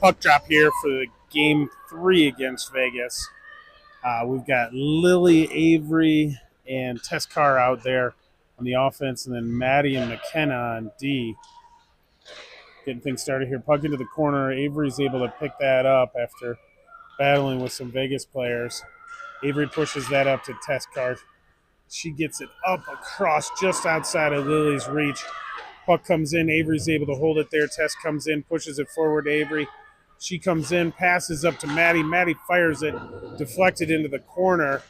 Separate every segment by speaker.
Speaker 1: puck drop here for the game 3 against Vegas. We've got Lily, Avery, and Teskar out there on the offense, and then Maddie and McKenna on D. Getting things started here. Puck into the corner. Avery's able to pick that up after battling with some Vegas players. Avery pushes that up to Teskar. She gets it up across just outside of Lily's reach. Puck comes in. Avery's able to hold it there. Tess comes in, pushes it forward to Avery. She comes in, passes up to Maddie. Maddie fires it, deflected into the corner.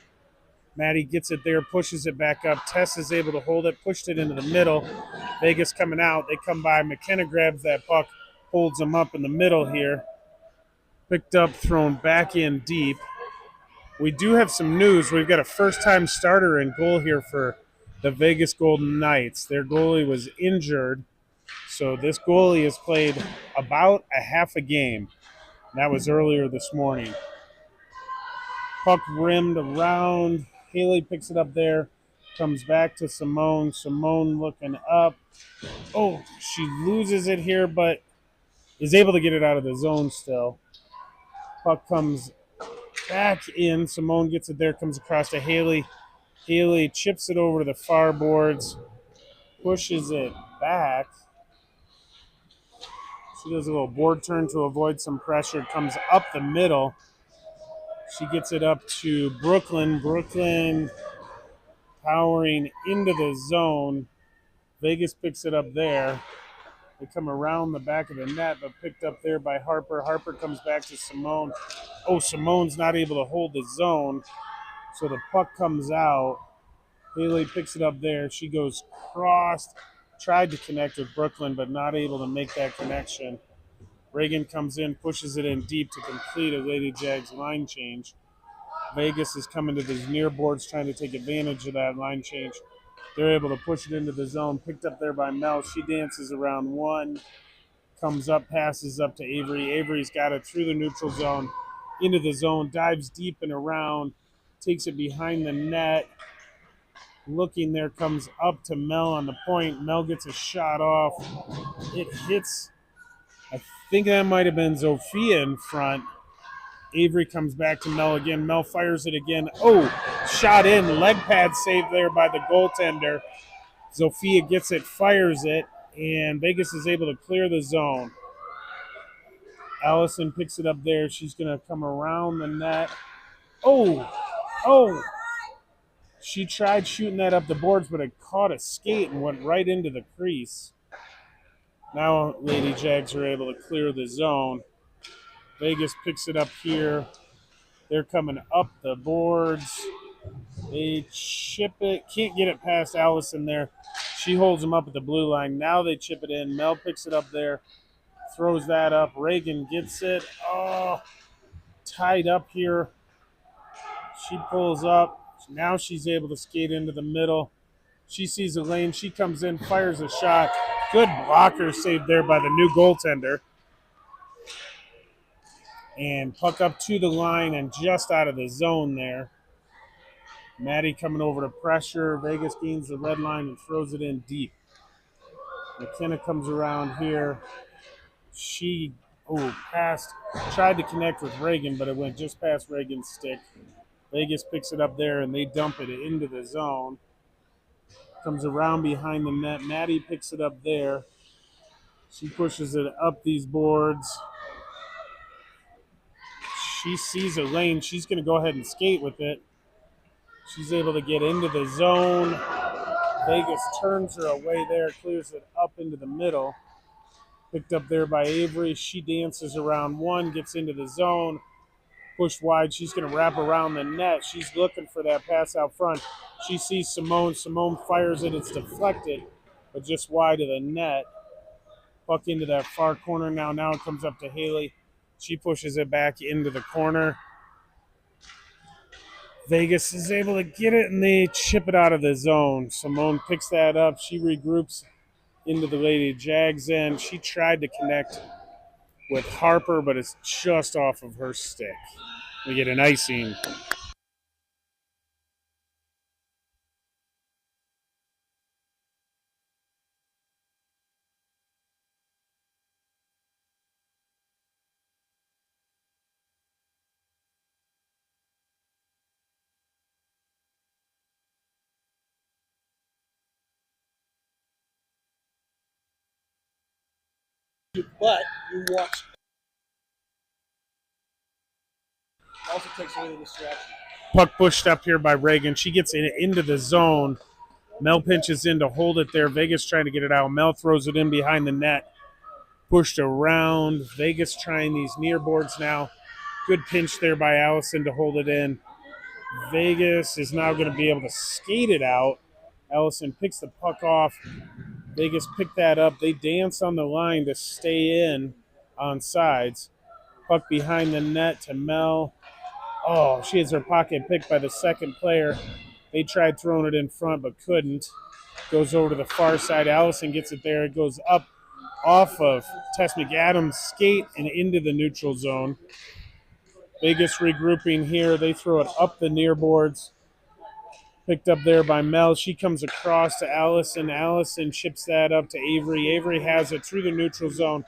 Speaker 1: Maddie gets it there, pushes it back up. Tess is able to hold it, pushed it into the middle. Vegas coming out. They come by. McKenna grabs that puck, holds them up in the middle here. Picked up, thrown back in deep. We do have some news. We've got a first-time starter in goal here for the Vegas Golden Knights. Their goalie was injured, so this goalie has played about a half a game. That was earlier this morning. Puck rimmed around. Haley picks it up there. Comes back to Simone. Simone looking up. Oh, she loses it here, but is able to get it out of the zone still. Puck comes back in. Simone gets it there. Comes across to Haley. Haley chips it over to the far boards. Pushes it back. She does a little board turn to avoid some pressure. Comes up the middle. She gets it up to Brooklyn. Brooklyn powering into the zone. Vegas picks it up there. They come around the back of the net, but picked up there by Harper. Harper comes back to Simone. Oh, Simone's not able to hold the zone, so the puck comes out. Haley picks it up there. She goes crossed, tried to connect with Brooklyn, but not able to make that connection. Reagan comes in, pushes it in deep to complete a Lady Jags line change. Vegas is coming to these near boards trying to take advantage of that line change. They're able to push it into the zone, picked up there by Mel. She dances around one, comes up, passes up to Avery. Avery's got it through the neutral zone, into the zone, dives deep and around, takes it behind the net. Looking there, comes up to Mel on the point. Mel gets a shot off. It hits, I think that might have been Zofia in front. Avery comes back to Mel again. Mel fires it again. Oh, shot in. Leg pad saved there by the goaltender. Zofia gets it, fires it, and Vegas is able to clear the zone. Allison picks it up there. She's going to come around the net. Oh. She tried shooting that up the boards, but it caught a skate and went right into the crease. Now Lady Jags are able to clear the zone. Vegas picks it up here. They're coming up the boards. They chip it. Can't get it past Allison there. She holds them up at the blue line. Now they chip it in. Mel picks it up there. Throws that up. Reagan gets it. Oh, tied up here. She pulls up. Now she's able to skate into the middle. She sees a lane. She comes in, fires a shot. Good blocker saved there by the new goaltender. And puck up to the line and just out of the zone there. Maddie coming over to pressure. Vegas gains the red line and throws it in deep. McKenna comes around here. She passed, tried to connect with Reagan, but it went just past Reagan's stick. Vegas picks it up there and they dump it into the zone. Comes around behind the net. Maddie picks it up there. She pushes it up these boards. She sees a lane. She's going to go ahead and skate with it. She's able to get into the zone. Vegas turns her away there, clears it up into the middle. Picked up there by Avery. She dances around one, gets into the zone. Pushed wide. She's going to wrap around the net. She's looking for that pass out front. She sees Simone. Simone fires it. It's deflected, but just wide of the net. Puck into that far corner now. Now it comes up to Haley. She pushes it back into the corner. Vegas is able to get it, and they chip it out of the zone. Simone picks that up. She regroups into the Lady Jags end. She tried to connect with Harper, but it's just off of her stick. We get an icing.
Speaker 2: But you watch also takes away the distraction.
Speaker 1: Puck pushed up here by Reagan. She gets into the zone. Mel pinches in to hold it there. Vegas trying to get it out. Mel throws it in behind the net. Pushed around. Vegas trying these near boards now. Good pinch there by Allison to hold it in. Vegas is now going to be able to skate it out. Allison picks the puck off. Vegas pick that up. They dance on the line to stay in on sides. Puck behind the net to Mel. Oh, she has her pocket picked by the second player. They tried throwing it in front but couldn't. Goes over to the far side. Allison gets it there. It goes up off of Tess McAdams' skate and into the neutral zone. Vegas regrouping here. They throw it up the near boards. Picked up there by Mel. She comes across to Allison. Allison chips that up to Avery. Avery has it through the neutral zone.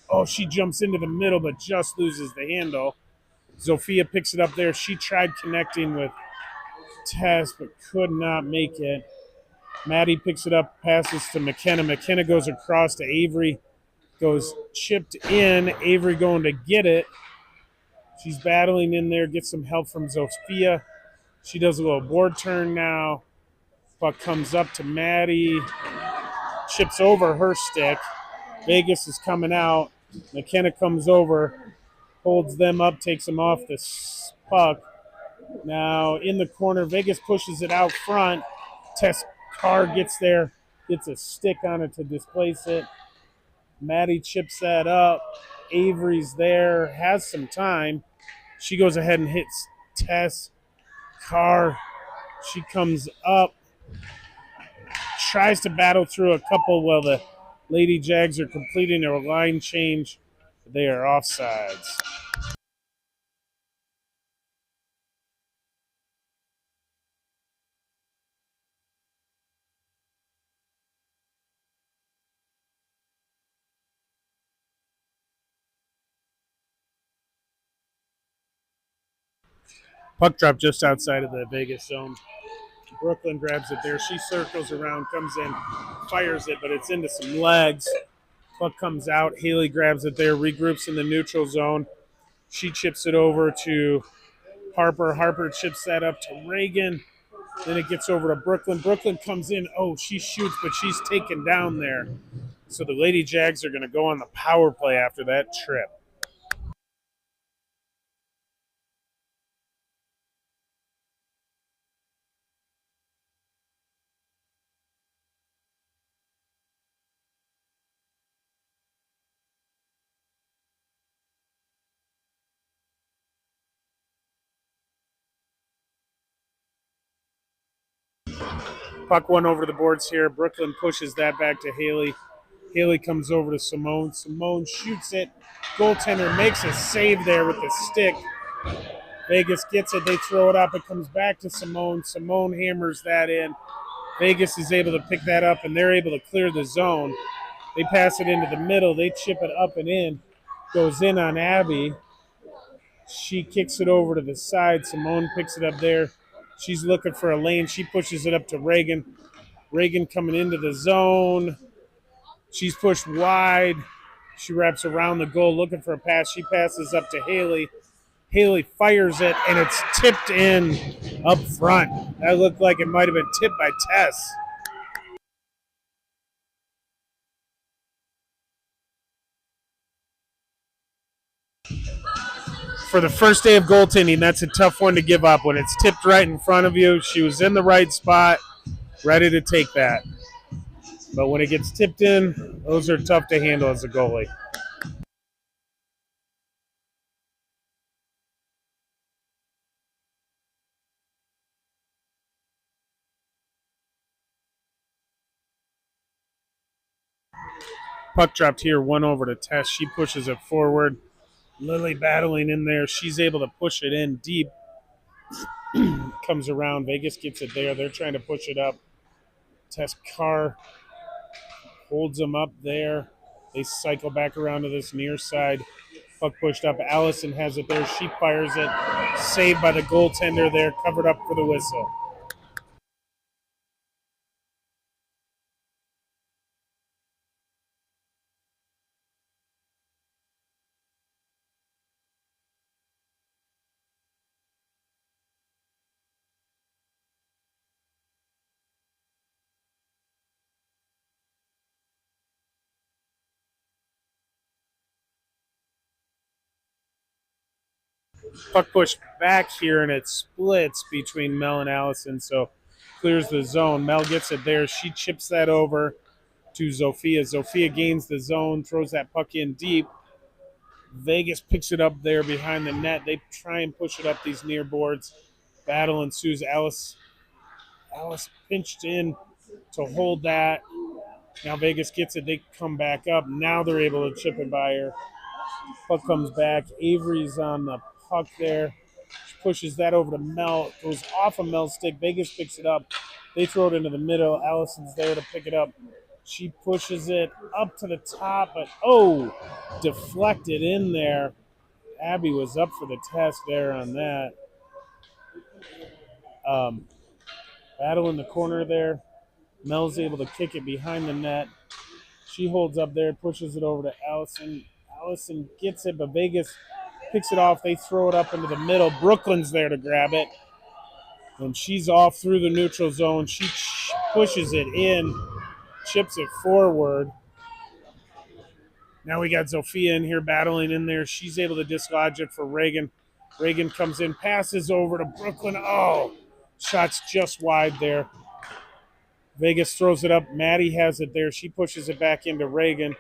Speaker 1: Oh, she jumps into the middle but just loses the handle. Zofia picks it up there. She tried connecting with Tess but could not make it. Maddie picks it up, passes to McKenna. McKenna goes across to Avery. Goes chipped in. Avery going to get it. She's battling in there. Gets some help from Zofia. She does a little board turn now. Puck comes up to Maddie. Chips over her stick. Vegas is coming out. McKenna comes over. Holds them up. Takes them off the puck. Now in the corner. Vegas pushes it out front. Tess Carr gets there. Gets a stick on it to displace it. Maddie chips that up. Avery's there. Has some time. She goes ahead and hits Tess Carr. She comes up. Tries to battle through a couple while the Lady Jags are completing their line change. They are offsides. Puck drop just outside of the Vegas zone. Brooklyn grabs it there. She circles around, comes in, fires it, but it's into some legs. Puck comes out. Haley grabs it there, regroups in the neutral zone. She chips it over to Harper. Harper chips that up to Reagan. Then it gets over to Brooklyn. Brooklyn comes in. Oh, she shoots, but she's taken down there. So the Lady Jags are going to go on the power play after that trip. Puck one over the boards here. Brooklyn pushes that back to Haley. Haley comes over to Simone. Simone shoots it. Goaltender makes a save there with the stick. Vegas gets it. They throw it up. It comes back to Simone. Simone hammers that in. Vegas is able to pick that up, and they're able to clear the zone. They pass it into the middle. They chip it up and in. Goes in on Abby. She kicks it over to the side. Simone picks it up there. She's looking for a lane. She pushes it up to Reagan. Reagan coming into the zone. She's pushed wide. She wraps around the goal looking for a pass. She passes up to Haley. Haley fires it, and it's tipped in up front. That looked like it might have been tipped by Tess. For the first day of goaltending, that's a tough one to give up. When it's tipped right in front of you, she was in the right spot, ready to take that. But when it gets tipped in, those are tough to handle as a goalie. Puck dropped here, one over to Tess. She pushes it forward. Lily battling in there. She's able to push it in deep. Comes around. Vegas gets it there. They're trying to push it up. Tess Carr holds them up there. They cycle back around to this near side. Puck pushed up. Allison has it there. She fires it. Saved by the goaltender there. Covered up for the whistle. Puck pushed back here, and it splits between Mel and Allison, so clears the zone. Mel gets it there. She chips that over to Zofia. Zofia gains the zone, throws that puck in deep. Vegas picks it up there behind the net. They try and push it up these near boards. Battle ensues. Alice pinched in to hold that. Now Vegas gets it. They come back up. Now they're able to chip it by her. Puck comes back. Avery's on the puck there. She pushes that over to Mel. It goes off of Mel's stick. Vegas picks it up. They throw it into the middle. Allison's there to pick it up. She pushes it up to the top, but deflected in there. Abby was up for the test there on that. Um, Battle in the corner there. Mel's able to kick it behind the net. She holds up there, pushes it over to Allison. Allison gets it, but Vegas picks it off. They throw it up into the middle. Brooklyn's there to grab it. And she's off through the neutral zone. She pushes it in, chips it forward. Now we got Zofia in here battling in there. She's able to dislodge it for Reagan. Reagan comes in, passes over to Brooklyn. Shots just wide there. Vegas throws it up. Maddie has it there. She pushes it back into Reagan.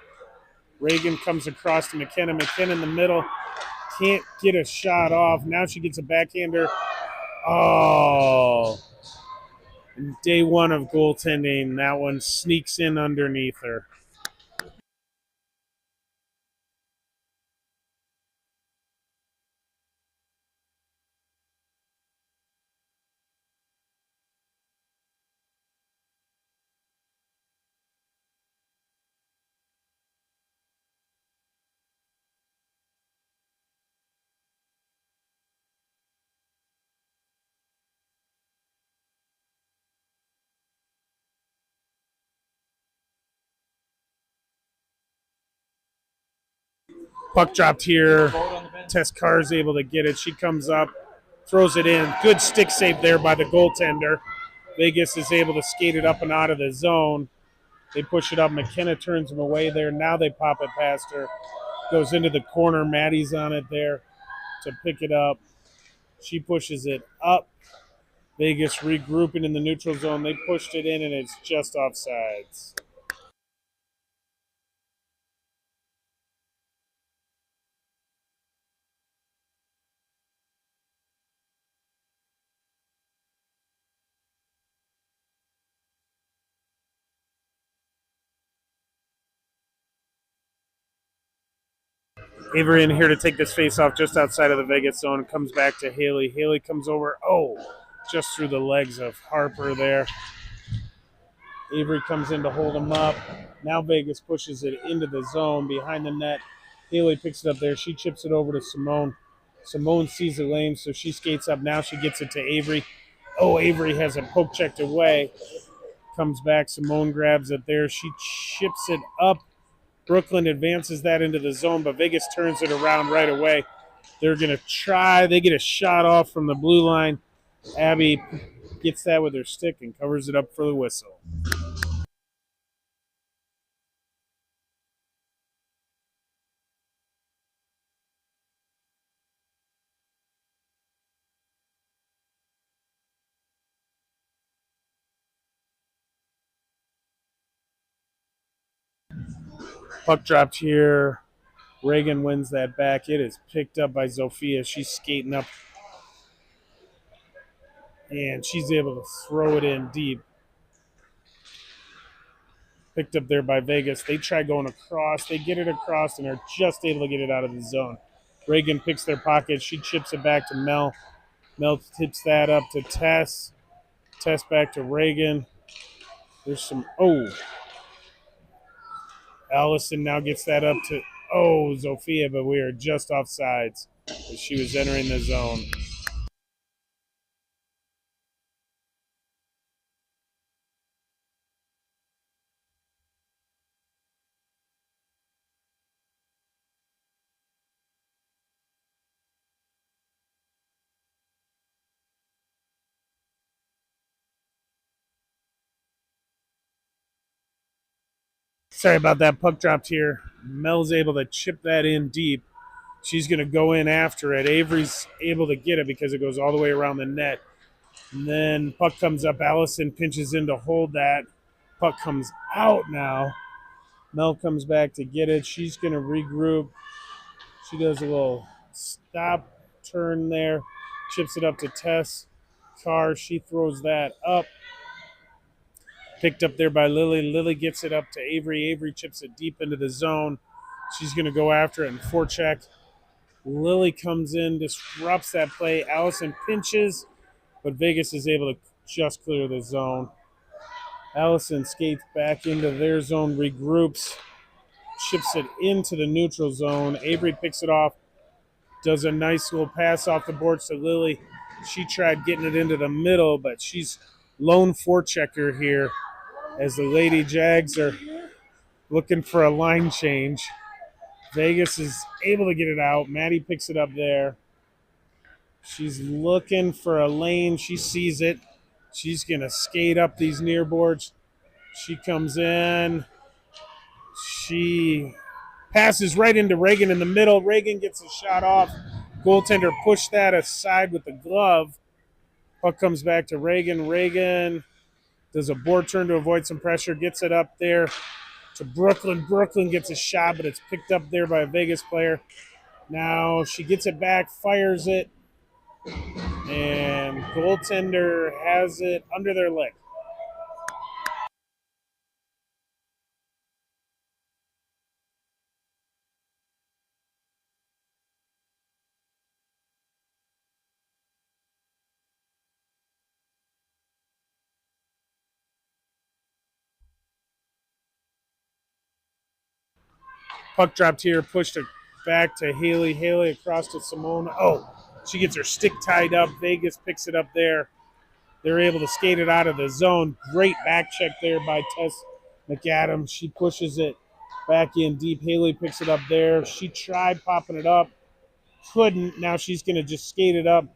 Speaker 1: Reagan comes across to McKenna. McKenna in the middle. Can't get a shot off. Now she gets a backhander. Day one of goaltending. That one sneaks in underneath her. Puck dropped here. Tess Carr's able to get it. She comes up, throws it in. Good stick save there by the goaltender. Vegas is able to skate it up and out of the zone. They push it up. McKenna turns them away there. Now they pop it past her. Goes into the corner. Maddie's on it there to pick it up. She pushes it up. Vegas regrouping in the neutral zone. They pushed it in, and it's just offsides. Avery in here to take this face off just outside of the Vegas zone. Comes back to Haley. Haley comes over. Just through the legs of Harper there. Avery comes in to hold him up. Now Vegas pushes it into the zone behind the net. Haley picks it up there. She chips it over to Simone. Simone sees the lane, so she skates up. Now she gets it to Avery. Avery has it poke checked away. Comes back. Simone grabs it there. She chips it up. Brooklyn advances that into the zone, but Vegas turns it around right away. They're going to try. They get a shot off from the blue line. Abby gets that with her stick and covers it up for the whistle. Puck dropped here. Reagan wins that back. It is picked up by Zofia. She's skating up, and she's able to throw it in deep. Picked up there by Vegas. They try going across. They get it across, and are just able to get it out of the zone. Reagan picks their pocket. She chips it back to Mel. Mel tips that up to Tess. Tess back to Reagan. There's some. Allison now gets that up to. Zofia, but we are just off sides as she was entering the zone. Sorry about that. Puck dropped here. Mel's able to chip that in deep. She's going to go in after it. Avery's able to get it because it goes all the way around the net. And then puck comes up. Allison pinches in to hold that. Puck comes out now. Mel comes back to get it. She's going to regroup. She does a little stop turn there. Chips it up to Tess. Carr, she throws that up. Picked up there by Lily. Lily gets it up to Avery. Avery chips it deep into the zone. She's going to go after it and forecheck. Lily comes in, disrupts that play. Allison pinches, but Vegas is able to just clear the zone. Allison skates back into their zone, regroups, chips it into the neutral zone. Avery picks it off, does a nice little pass off the boards to Lily. She tried getting it into the middle, but she's lone forechecker here as the Lady Jags are looking for a line change. Vegas is able to get it out. Maddie picks it up there. She's looking for a lane. She sees it. She's going to skate up these near boards. She comes in. She passes right into Reagan in the middle. Reagan gets a shot off. Goaltender pushed that aside with the glove. Puck comes back to Reagan. Reagan does a board turn to avoid some pressure. Gets it up there to Brooklyn. Brooklyn gets a shot, but it's picked up there by a Vegas player. Now she gets it back, fires it, and goaltender has it under their leg. Puck dropped here, pushed it back to Haley. Haley across to Simone. Oh, she gets her stick tied up. Vegas picks it up there. They're able to skate it out of the zone. Great back check there by Tess McAdams. She pushes it back in deep. Haley picks it up there. She tried popping it up. Couldn't. Now she's going to just skate it up.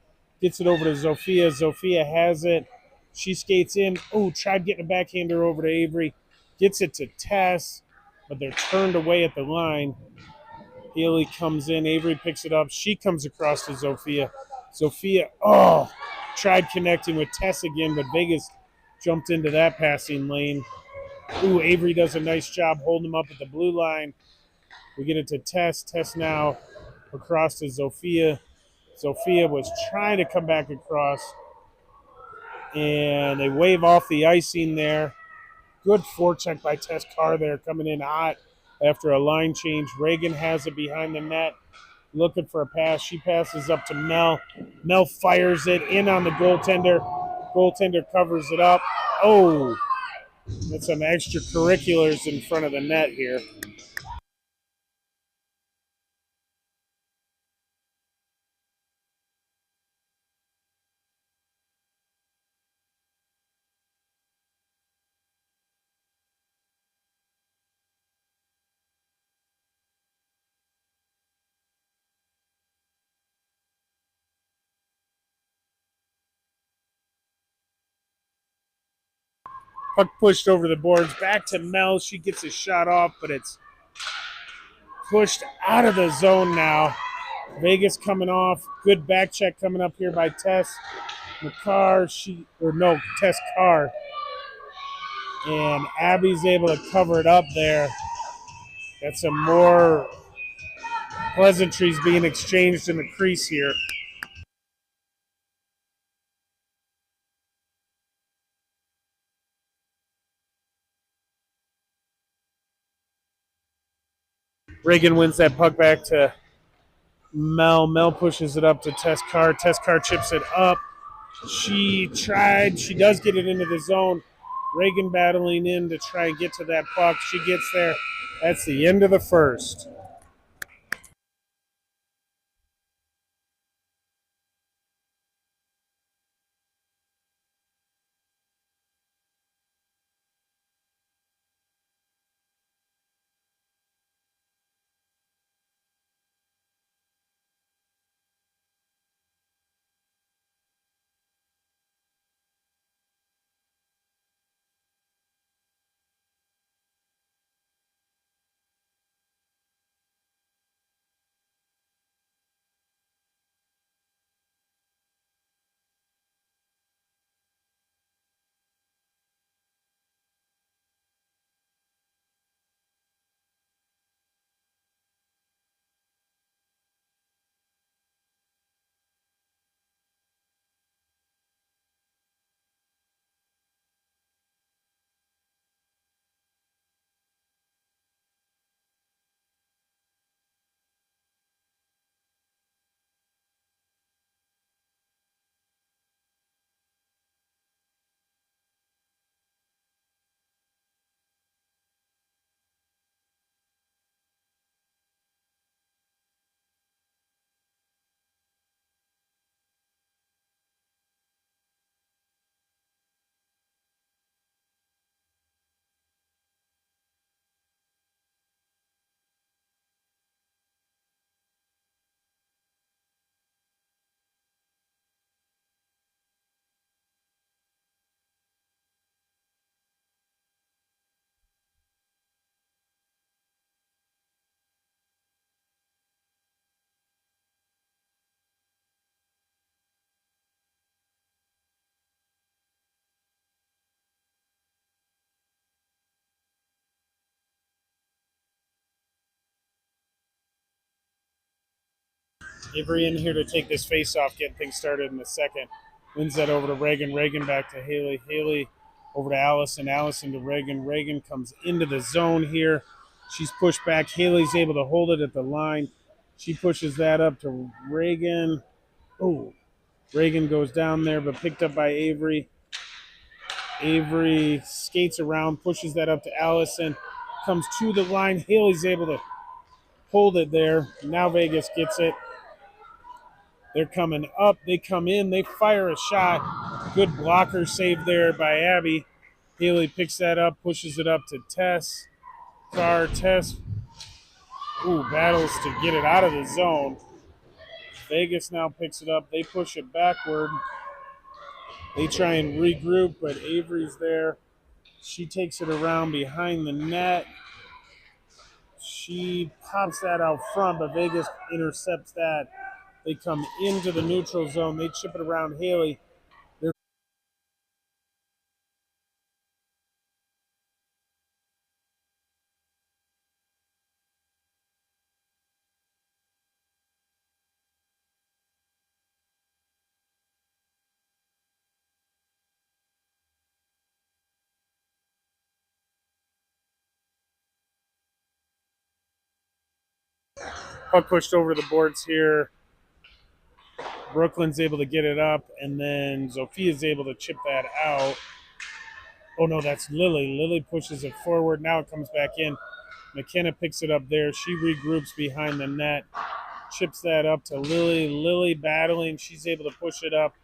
Speaker 1: Gets it over to Zofia. Zofia has it. She skates in. Oh, tried getting a backhander over to Avery. Gets it to Tess, but they're turned away at the line. Haley comes in. Avery picks it up. She comes across to Zofia. Zofia, tried connecting with Tess again, but Vegas jumped into that passing lane. Ooh, Avery does a nice job holding him up at the blue line. We get it to Tess. Tess now across to Zofia. Zofia was trying to come back across, and they wave off the icing there. Good forecheck by Tess Carr there, coming in hot after a line change. Reagan has it behind the net, looking for a pass. She passes up to Mel. Mel fires it in on the goaltender. Goaltender covers it up. Oh, that's some extracurriculars in front of the net here. Puck pushed over the boards. Back to Mel. She gets a shot off, but it's pushed out of the zone now. Vegas coming off. Good back check coming up here by Tess McCarr. Tess Carr. And Abby's able to cover it up there. Got some more pleasantries being exchanged in the crease here. Reagan wins that puck back to Mel. Mel pushes it up to Tess Carr. Tess Carr chips it up. She tried. She does get it into the zone. Reagan battling in to try and get to that puck. She gets there. That's the end of the first. Avery in here to take this face off, get things started in the second. Wins that over to Reagan. Reagan back to Haley. Haley over to Allison. Allison to Reagan. Reagan comes into the zone here. She's pushed back. Haley's able to hold it at the line. She pushes that up to Reagan. Oh, Reagan goes down there, but picked up by Avery. Avery skates around, pushes that up to Allison. Comes to the line. Haley's able to hold it there. Now Vegas gets it. They're coming up. They come in. They fire a shot. Good blocker save there by Abby. Haley picks that up, pushes it up to Tess. Tess. Ooh, battles to get it out of the zone. Vegas now picks it up. They push it backward. They try and regroup, but Avery's there. She takes it around behind the net. She pops that out front, but Vegas intercepts that. They come into the neutral zone. They chip it around Haley. Puck pushed over the boards here. Brooklyn's able to get it up, and then Sophia's able to chip that out. Oh no, that's Lily. Lily pushes it forward. Now it comes back in. McKenna picks it up there. She regroups behind the net, chips that up to Lily. Lily battling. She's able to push it up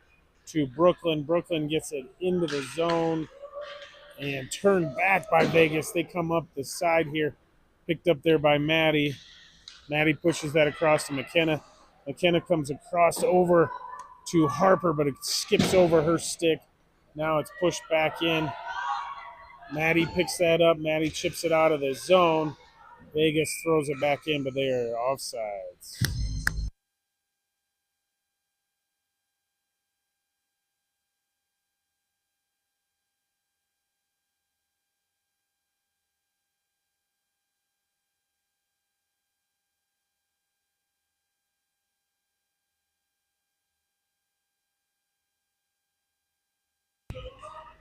Speaker 1: to Brooklyn. Brooklyn gets it into the zone and turned back by Vegas. They come up the side here, picked up there by Maddie. Maddie pushes that across to McKenna. McKenna comes across over to Harper, but it skips over her stick. Now it's pushed back in. Maddie picks that up. Maddie chips it out of the zone. Vegas throws it back in, but they are offsides.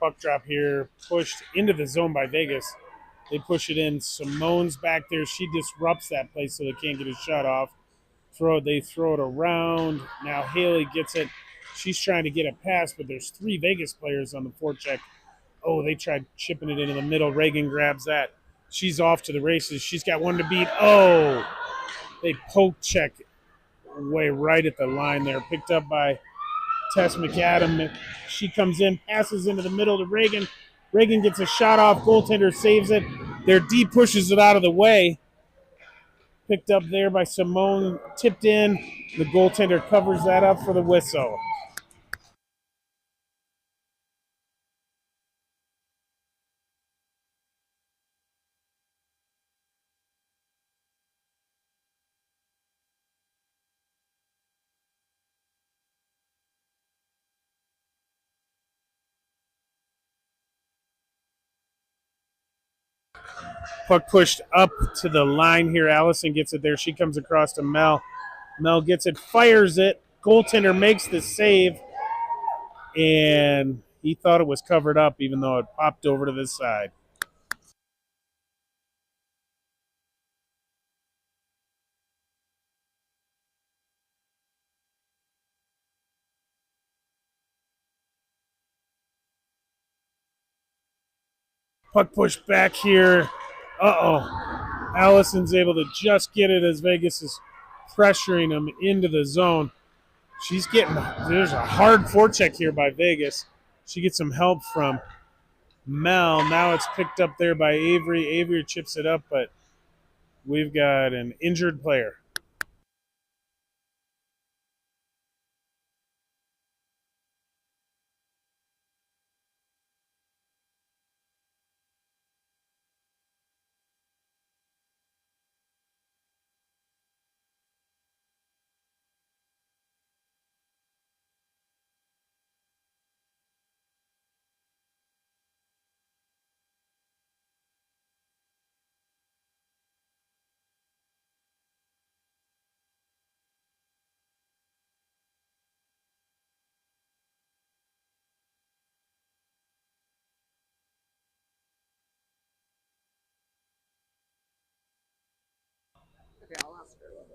Speaker 1: Puck drop here, pushed into the zone by Vegas. They push it in. Simone's back there. She disrupts that play so they can't get a shot off. They throw it around. Now Haley gets it. She's trying to get a pass, but there's three Vegas players on the forecheck. Oh, they tried chipping it into the middle. Reagan grabs that. She's off to the races. She's got one to beat. Oh, they poke check way right at the line there. Picked up by Tess McAdam. She comes in, passes into the middle to Reagan. Reagan gets a shot off. Goaltender saves it. Their D pushes it out of the way. Picked up there by Simone. Tipped in. The goaltender covers that up for the whistle. Puck pushed up to the line here. Allison gets it there. She comes across to Mel. Mel gets it, fires it. Goaltender makes the save, and he thought it was covered up, even though it popped over to this side. Puck pushed back here. Uh-oh. Allison's able to just get it as Vegas is pressuring him into the zone. There's a hard forecheck here by Vegas. She gets some help from Mel. Now it's picked up there by Avery. Avery chips it up, but we've got an injured player.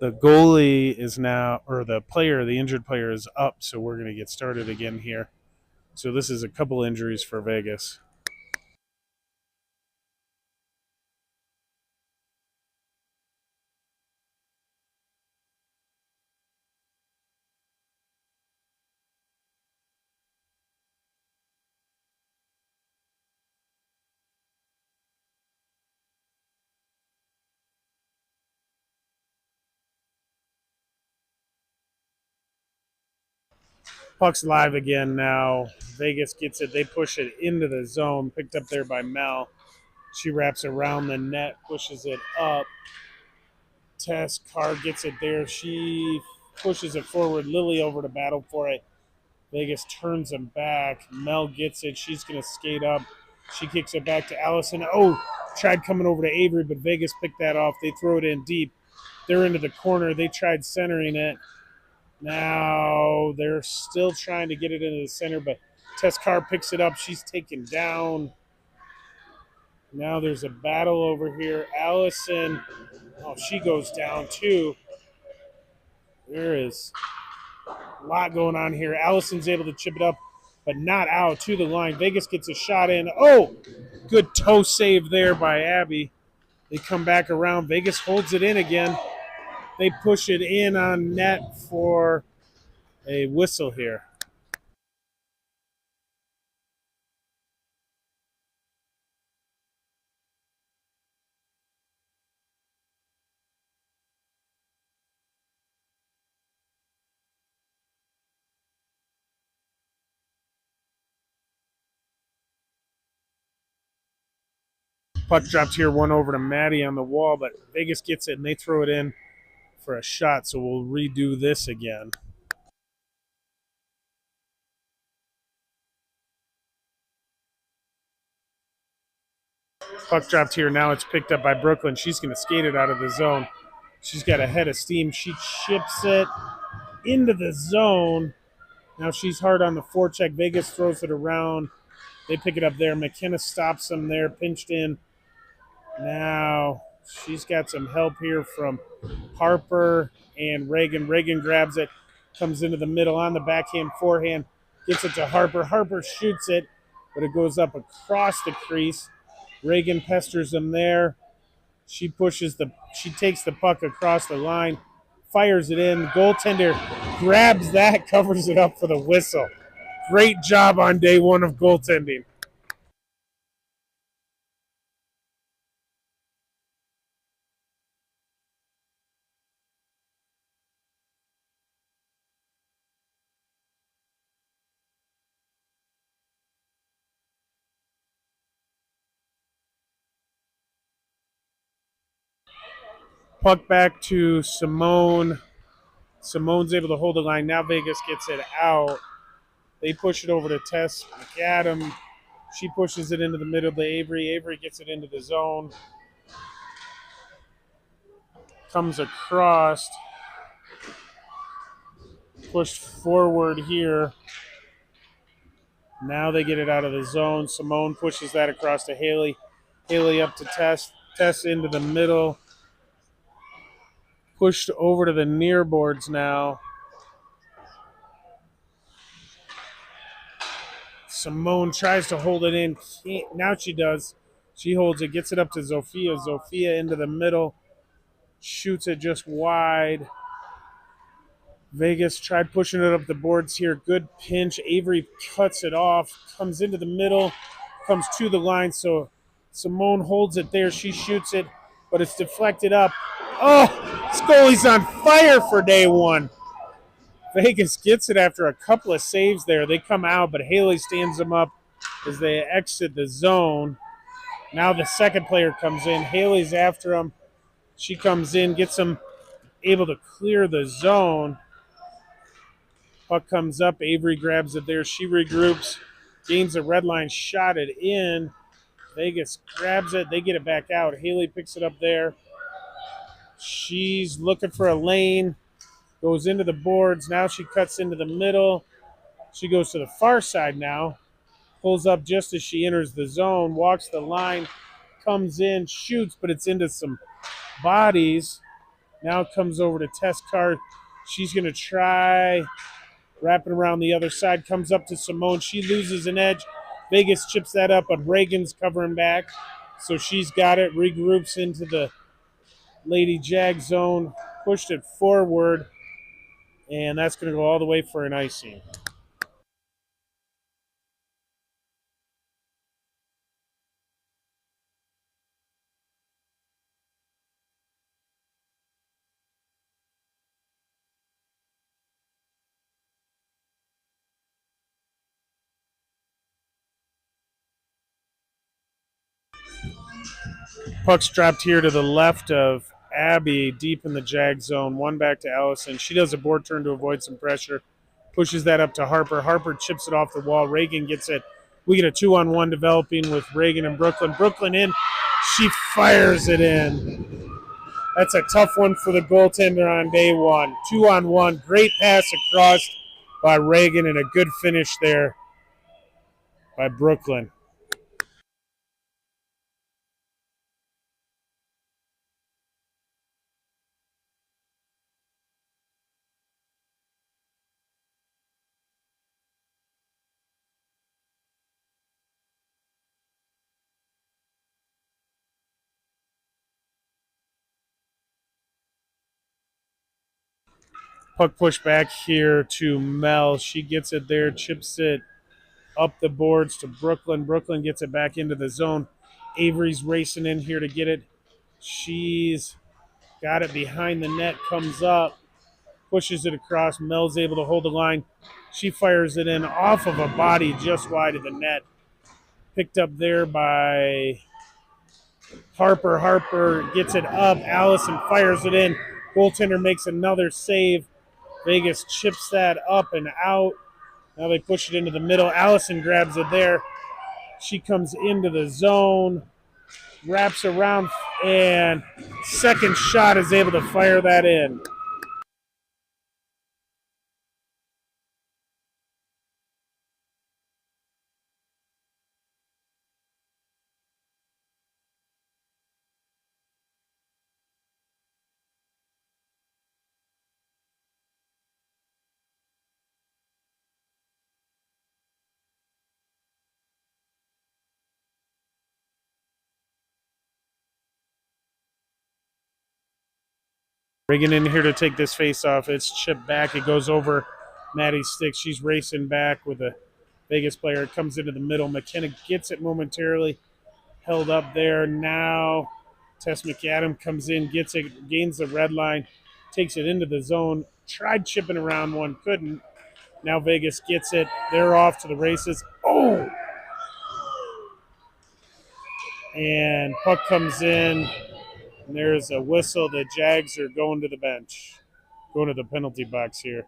Speaker 1: The goalie is now, or the player, the injured player is up, so we're going to get started again here. So this is a couple injuries for Vegas. Puck's live again now. Vegas gets it. They push it into the zone, picked up there by Mel. She wraps around the net, pushes it up. Tess Carr gets it there. She pushes it forward. Lily over to battle for it. Vegas turns him back. Mel gets it. She's going to skate up. She kicks it back to Allison. Oh, tried coming over to Avery, but Vegas picked that off. They throw it in deep. They're into the corner. They tried centering it. Now they're still trying to get it into the center, but Tess Carr picks it up. She's taken down. Now there's a battle over here. Allison, oh, she goes down too. There is a lot going on here. Allison's able to chip it up, but not out to the line. Vegas gets a shot in. Oh, good toe save there by Abby. They come back around. Vegas holds it in again. They push it in on net for a whistle here. Puck dropped here, one over to Maddie on the wall, but Vegas gets it and they throw it in for a shot, so we'll redo this again. Puck dropped here, now it's picked up by Brooklyn. She's going to skate it out of the zone. She's got a head of steam. She chips it into the zone. Now she's hard on the forecheck. Vegas throws it around. They pick it up there. McKenna stops them there, pinched in. Now she's got some help here from Harper and Reagan. Reagan grabs it, comes into the middle on the backhand, forehand, gets it to Harper. Harper shoots it, but it goes up across the crease. Reagan pesters them there. She takes the puck across the line, fires it in. The goaltender grabs that, covers it up for the whistle. Great job on day one of goaltending. Puck back to Simone. Simone's able to hold the line. Now Vegas gets it out. They push it over to Tess McAdam. She pushes it into the middle to Avery. Avery gets it into the zone. Comes across. Pushed forward here. Now they get it out of the zone. Simone pushes that across to Haley. Haley up to Tess. Tess into the middle. Pushed over to the near boards now. Simone tries to hold it in. Now she does. She holds it, gets it up to Zofia. Zofia into the middle. Shoots it just wide. Vegas tried pushing it up the boards here. Good pinch. Avery cuts it off. Comes into the middle. Comes to the line. So Simone holds it there. She shoots it, but it's deflected up. Oh, Scully's on fire for day one. Vegas gets it after a couple of saves there. They come out, but Haley stands them up as they exit the zone. Now the second player comes in. Haley's after him. She comes in, gets him able to clear the zone. Puck comes up. Avery grabs it there. She regroups, gains a red line, shot it in. Vegas grabs it. They get it back out. Haley picks it up there. She's looking for a lane. Goes into the boards. Now she cuts into the middle. She goes to the far side now. Pulls up just as she enters the zone. Walks the line. Comes in. Shoots, but it's into some bodies. Now comes over to Test Car. She's going to try wrapping around the other side. Comes up to Simone. She loses an edge. Vegas chips that up, but Reagan's covering back. So she's got it. Regroups into the Lady Jag zone. Pushed it forward. And that's going to go all the way for an icing. Puck's dropped here to the left of Abby, deep in the Jag zone. One back to Allison. She does a board turn to avoid some pressure. Pushes that up to Harper. Harper chips it off the wall. Reagan gets it. We get a 2-on-1 developing with Reagan and Brooklyn. Brooklyn in. She fires it in. That's a tough one for the goaltender on day one. 2-on-1. Great pass across by Reagan and a good finish there by Brooklyn. Puck push back here to Mel. She gets it there, chips it up the boards to Brooklyn. Brooklyn gets it back into the zone. Avery's racing in here to get it. She's got it behind the net, comes up, pushes it across. Mel's able to hold the line. She fires it in off of a body just wide of the net. Picked up there by Harper. Harper gets it up. Allison fires it in. Goaltender makes another save. Vegas chips that up and out. Now they push it into the middle. Allison grabs it there. She comes into the zone, wraps around, and second shot is able to fire that in. Reagan in here to take this face off. It's chipped back. It goes over Maddie's stick. She's racing back with a Vegas player. It comes into the middle. McKenna gets it momentarily. Held up there. Now Tess McAdam comes in, gets it, gains the red line, takes it into the zone. Tried chipping around one, couldn't. Now Vegas gets it. They're off to the races. Oh! And puck comes in. And there's a whistle. The Jags are going to the bench, going to the penalty box here.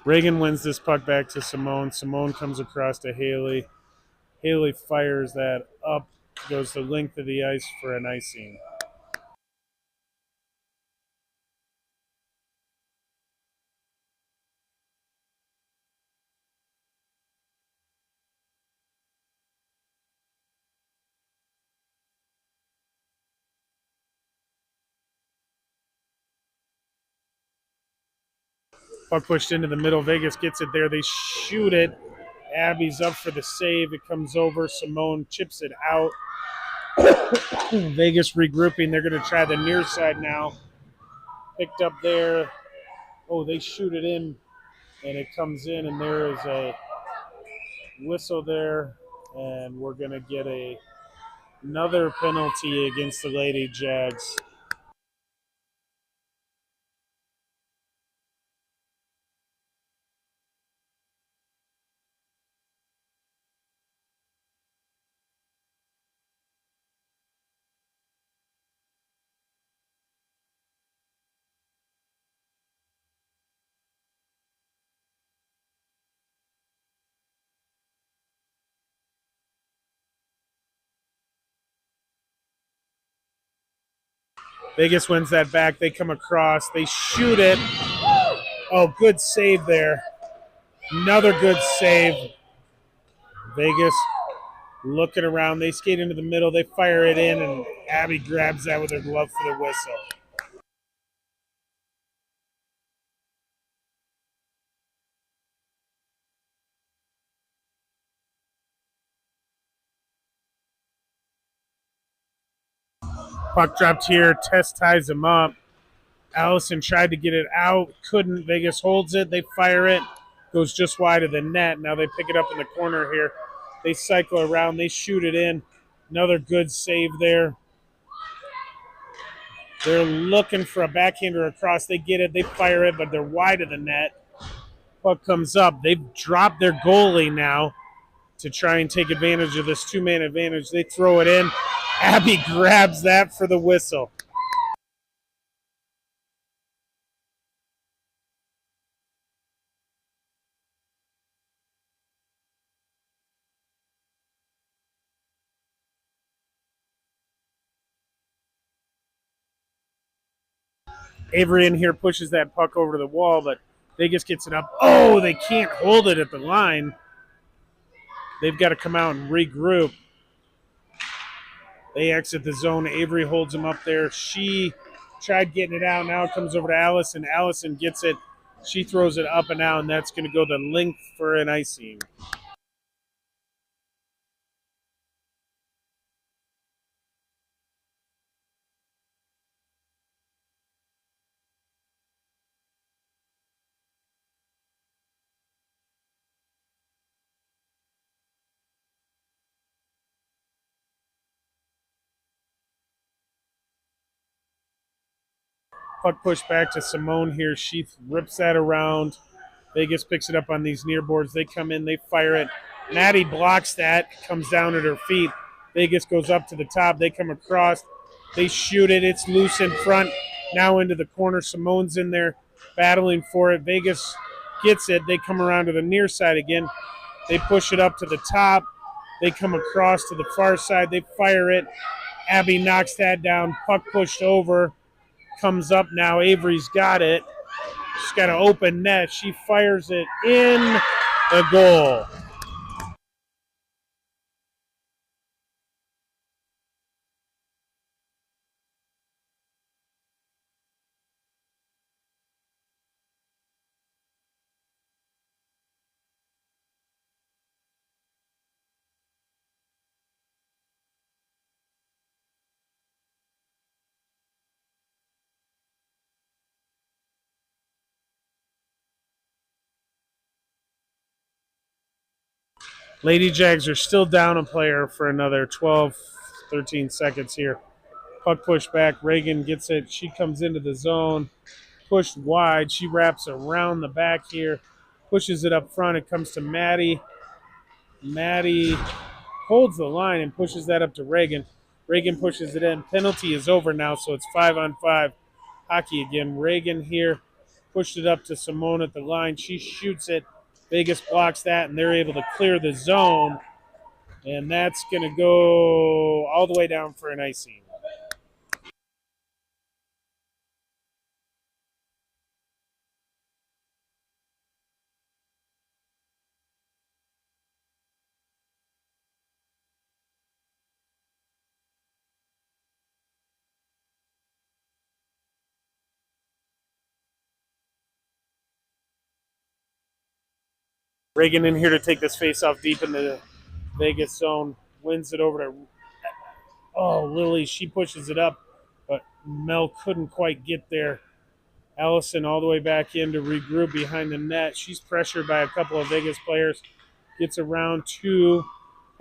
Speaker 1: Reagan wins this puck back to Simone. Simone comes across to Haley. Haley fires that up, goes the length of the ice for an icing. Puck pushed into the middle. Vegas gets it there. They shoot it. Abby's up for the save. It comes over. Simone chips it out. Vegas regrouping. They're going to try the near side now. Picked up there. Oh, they shoot it in, and it comes in, and there is a whistle there, and we're going to get another penalty against the Lady Jags. Vegas wins that back. They come across. They shoot it. Oh, good save there. Another good save. Vegas looking around. They skate into the middle. They fire it in, and Abby grabs that with her glove for the whistle. Puck dropped here. Tess ties him up. Allison tried to get it out. Couldn't. Vegas holds it. They fire it. Goes just wide of the net. Now they pick it up in the corner here. They cycle around. They shoot it in. Another good save there. They're looking for a backhander across. They get it. They fire it, but they're wide of the net. Puck comes up. They've dropped their goalie now to try and take advantage of this two-man advantage. They throw it in. Abby grabs that for the whistle. Avery in here pushes that puck over to the wall, but Vegas gets it up. Oh, they can't hold it at the line. They've got to come out and regroup. They exit the zone. Avery holds him up there. She tried getting it out. Now it comes over to Allison. Allison gets it. She throws it up and out, and that's going to go the length for an icing. Puck pushed back to Simone here. She rips that around. Vegas picks it up on these near boards. They come in, they fire it. Maddie blocks that, comes down at her feet. Vegas goes up to the top. They come across. They shoot it. It's loose in front. Now into the corner. Simone's in there battling for it. Vegas gets it. They come around to the near side again. They push it up to the top. They come across to the far side. They fire it. Abby knocks that down. Puck pushed over. Comes up now. Avery's got it. She's got an open net. She fires it in the goal. Lady Jags are still down a player for another 12, 13 seconds here. Puck pushed back. Reagan gets it. She comes into the zone. Pushed wide. She wraps around the back here. Pushes it up front. It comes to Maddie. Maddie holds the line and pushes that up to Reagan. Reagan pushes it in. Penalty is over now, so it's 5-on-5 hockey again. Reagan here pushed it up to Simone at the line. She shoots it. Vegas blocks that, and they're able to clear the zone. And that's going to go all the way down for an icing. Reagan in here to take this face off deep in the Vegas zone. Wins it over to Lily. She pushes it up, but Mel couldn't quite get there. Allison all the way back in to regroup behind the net. She's pressured by a couple of Vegas players. Gets around two,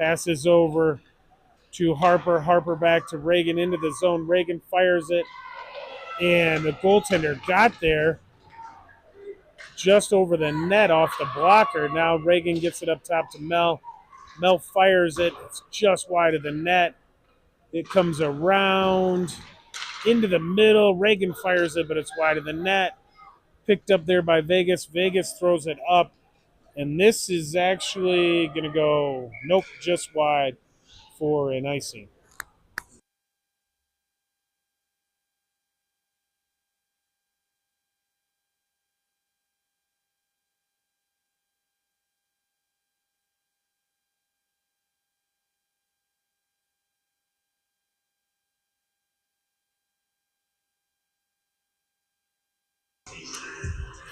Speaker 1: passes over to Harper. Harper back to Reagan into the zone. Reagan fires it, and the goaltender got there just over the net off the blocker. Now Reagan gets it up top to Mel. Mel fires it. It's just wide of the net. It comes around into the middle. Reagan fires it, but it's wide of the net. Picked up there by Vegas. Vegas throws it up. And this is actually going to go, nope, just wide for an icing.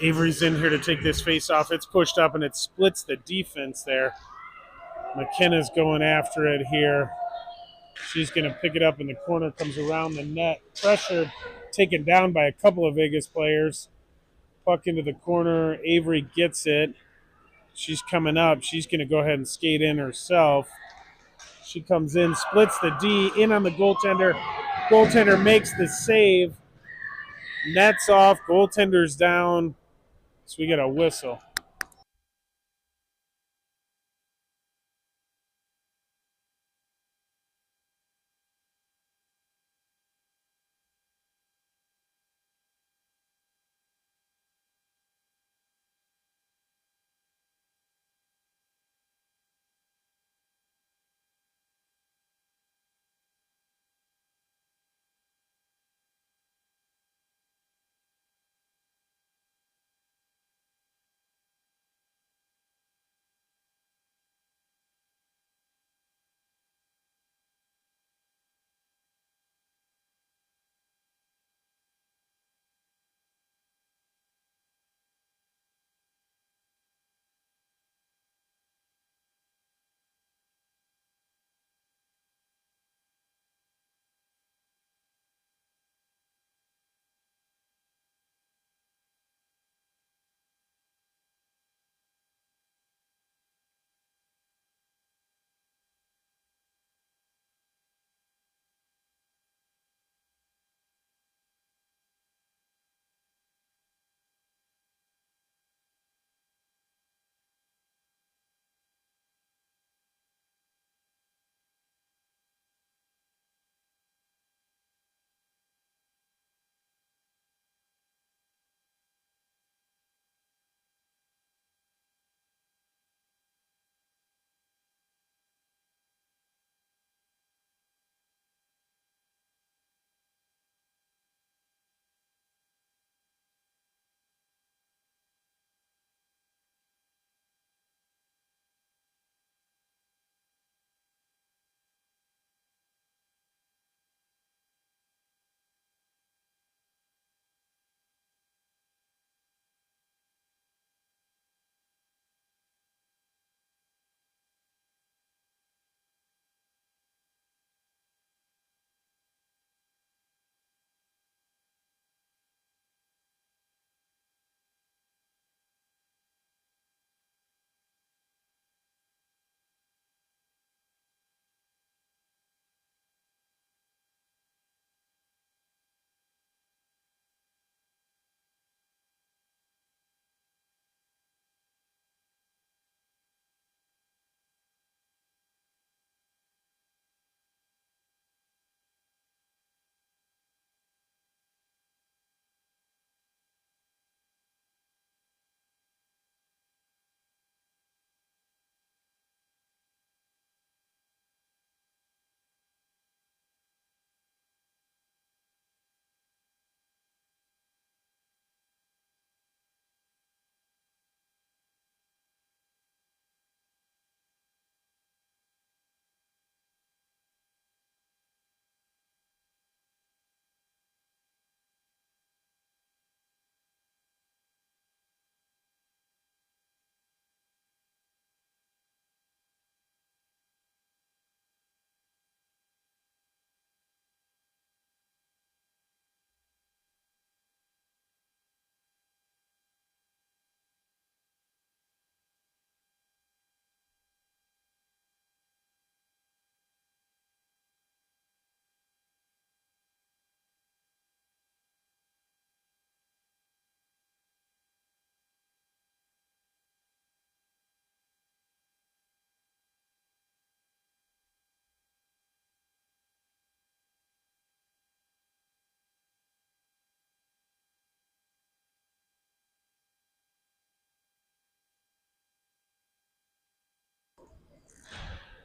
Speaker 1: Avery's in here to take this face off. It's pushed up and it splits the defense there. McKenna's going after it here. She's going to pick it up in the corner, comes around the net. Pressured, taken down by a couple of Vegas players. Puck into the corner. Avery gets it. She's coming up. She's going to go ahead and skate in herself. She comes in, splits the D, in on the goaltender. Goaltender makes the save. Nets off. Goaltender's down. So we get a whistle.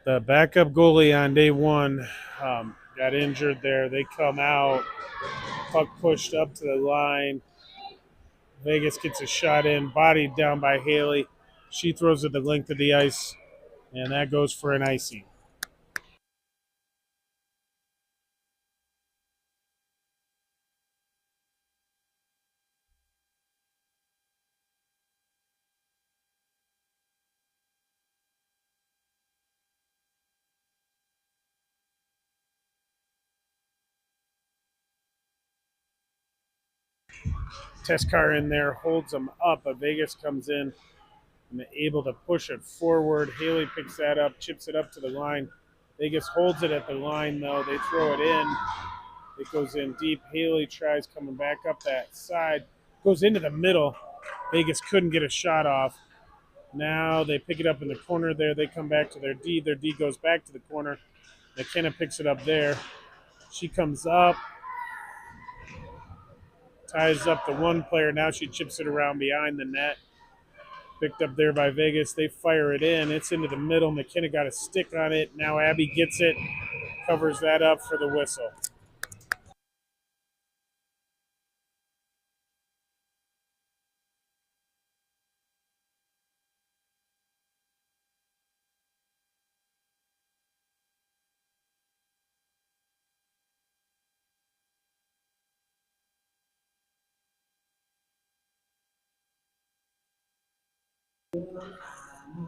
Speaker 1: The backup goalie on day one got injured there. They come out, puck pushed up to the line. Vegas gets a shot in, bodied down by Haley. She throws it the length of the ice, and that goes for an icing. Test car in there holds them up, but Vegas comes in and able to push it forward. Haley picks that up, chips it up to the line. Vegas holds it at the line, though. They throw it in. It goes in deep. Haley tries coming back up that side. Goes into the middle. Vegas couldn't get a shot off. Now they pick it up in the corner there. They come back to their D. Their D goes back to the corner. McKenna picks it up there. She comes up, ties up the one player. Now she chips it around behind the net. Picked up there by Vegas. They fire it in. It's into the middle. McKenna got a stick on it. Now Abby gets it, covers that up for the whistle.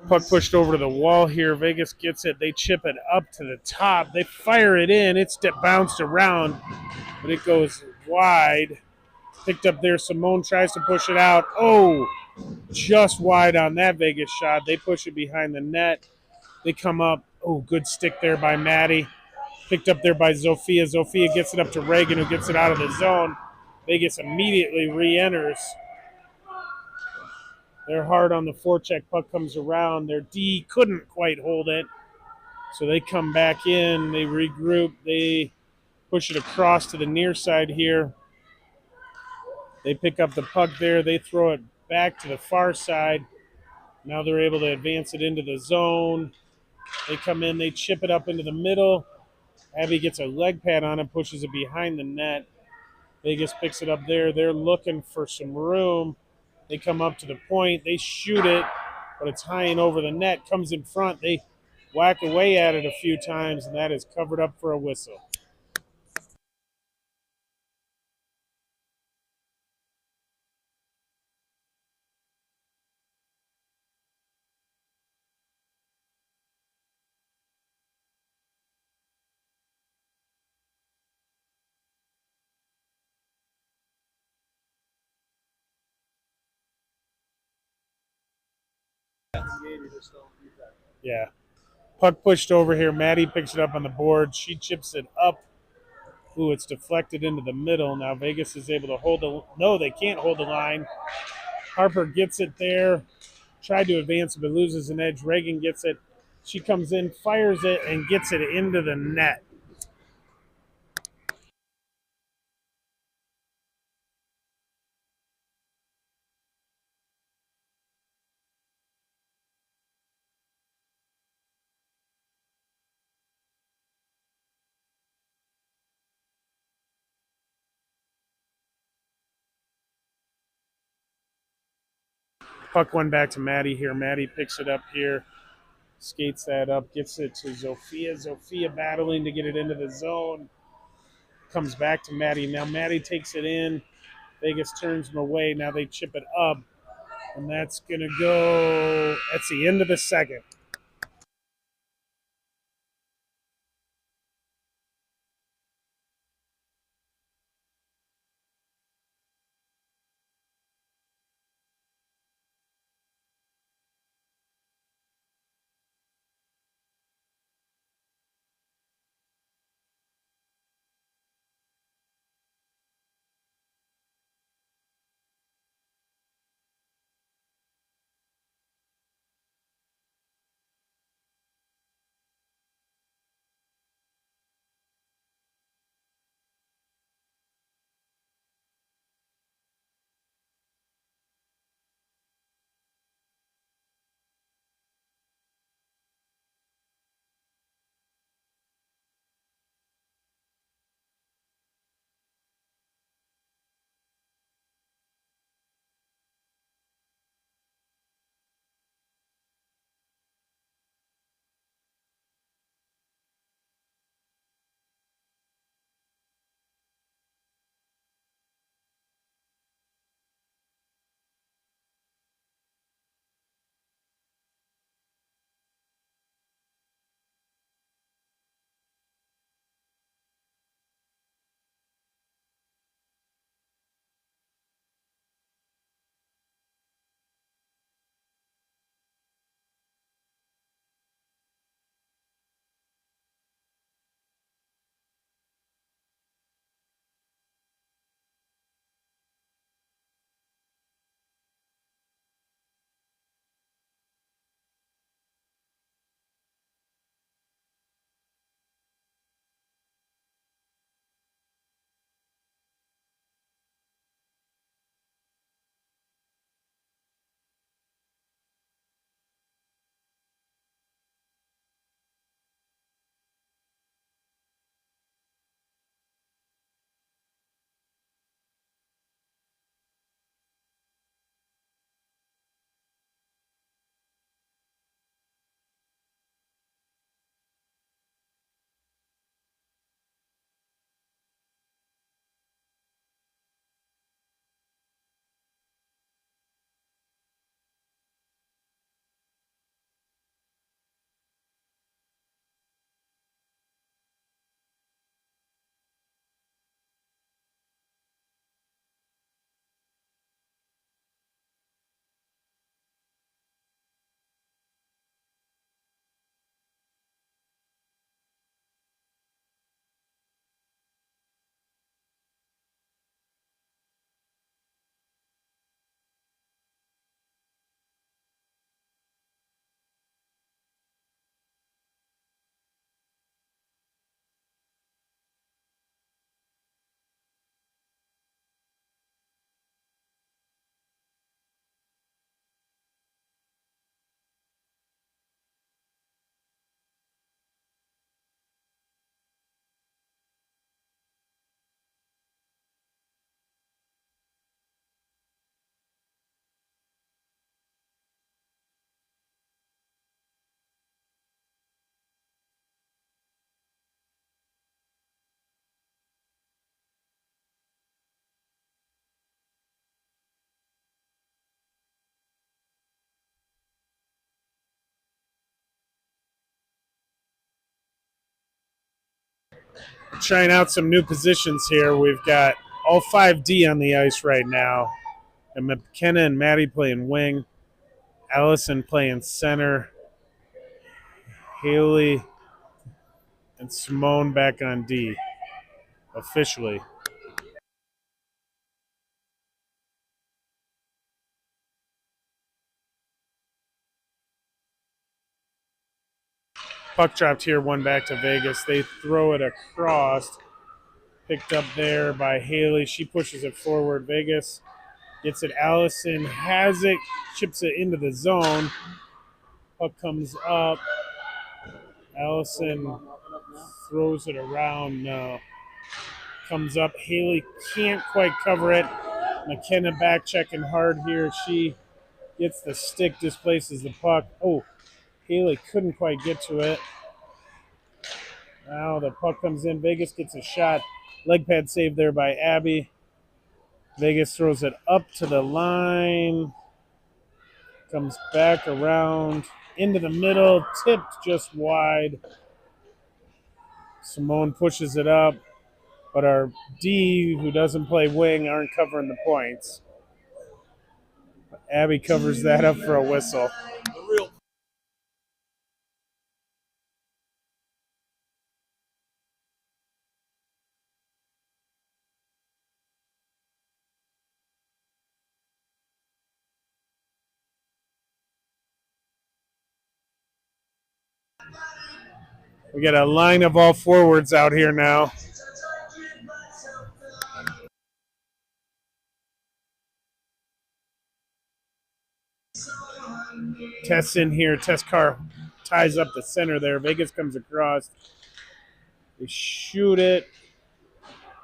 Speaker 1: Puck pushed over to the wall here. Vegas gets it. They chip it up to the top. They fire it in. It's bounced around, but it goes wide. Picked up there. Simone tries to push it out. Oh, just wide on that Vegas shot. They push it behind the net. They come up. Oh, good stick there by Maddie. Picked up there by Zofia. Zofia gets it up to Reagan, who gets it out of the zone. Vegas immediately re-enters. They're hard on the forecheck. Puck comes around. Their D couldn't quite hold it. So they come back in. They regroup. They push it across to the near side here. They pick up the puck there. They throw it back to the far side. Now they're able to advance it into the zone. They come in. They chip it up into the middle. Abby gets a leg pad on it, pushes it behind the net. Vegas picks it up there. They're looking for some room. They come up to the point. They shoot it, but it's high and over the net. Comes in front. They whack away at it a few times, and that is covered up for a whistle. Yeah. Puck pushed over here. Maddie picks it up on the board. She chips it up. Ooh, it's deflected into the middle. Now Vegas is able to hold the. No, they can't hold the line. Harper gets it there. Tried to advance, but loses an edge. Reagan gets it. She comes in, fires it, and gets it into the net. Puck went back to Maddie here. Maddie picks it up here, skates that up, gets it to Zofia. Zofia battling to get it into the zone. Comes back to Maddie. Now Maddie takes it in. Vegas turns them away. Now they chip it up. And that's going to go. That's the end of the second. trying out some new positions here. We've got all 5D on the ice right now. And McKenna and Maddie playing wing. Allison playing center. Haley and Simone back on D officially. Puck dropped here, one back to Vegas. They throw it across. Picked up there by Haley. She pushes it forward. Vegas gets it. Allison has it. Chips it into the zone. Puck comes up. Allison throws it around. No. Comes up. Haley can't quite cover it. McKenna back checking hard here. She gets the stick, displaces the puck. Oh, Haley couldn't quite get to it. Now the puck comes in. Vegas gets a shot. Leg pad save there by Abby. Vegas throws it up to the line. Comes back around into the middle. Tipped just wide. Simone pushes it up. But our D, who doesn't play wing, aren't covering the points. Abby covers that up for a whistle. We got a line of all forwards out here now. Tess in here. Tess car ties up the center there. Vegas comes across. They shoot it.